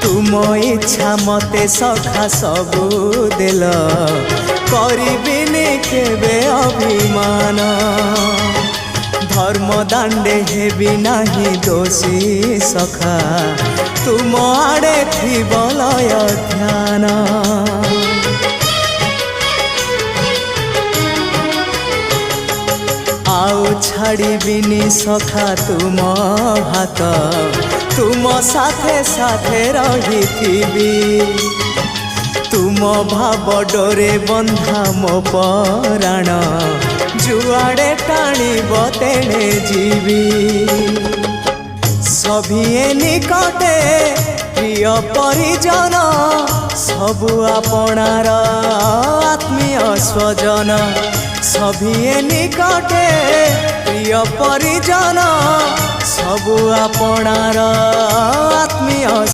तुम इच्छा मते सखा सबू देल करिबिनी केबे अभिमान धर्म दांडे हेबी नाही दोषी सखा तुम आड़े थी बलय ध्यान आउ छाड़िबिनी सखा तुम हाथ तुम साथे साथे रही तुम भाव डोरे बंधा मो पराण जुआड़े टाणीब तेणे जीवी सभिए निकटे प्रिय परिजन सबु आपणार आत्मीय स्वजन सभिए निकटे प्रिय परिजन सबु आपणार आत्मीय